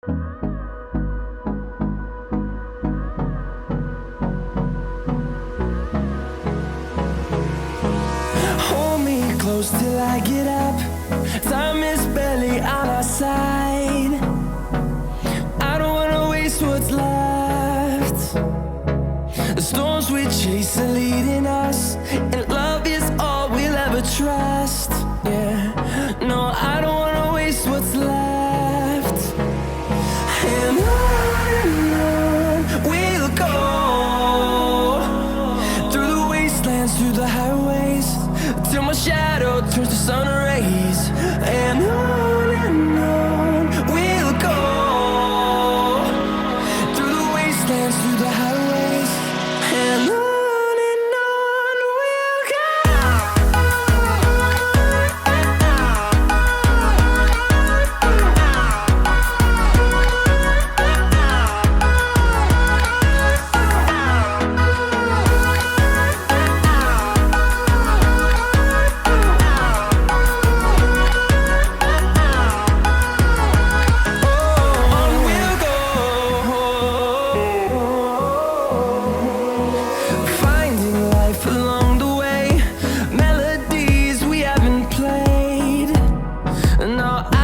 Hold me close till I get up. Time is barely on our side. I don't wanna waste what's left. The storms we chase are leading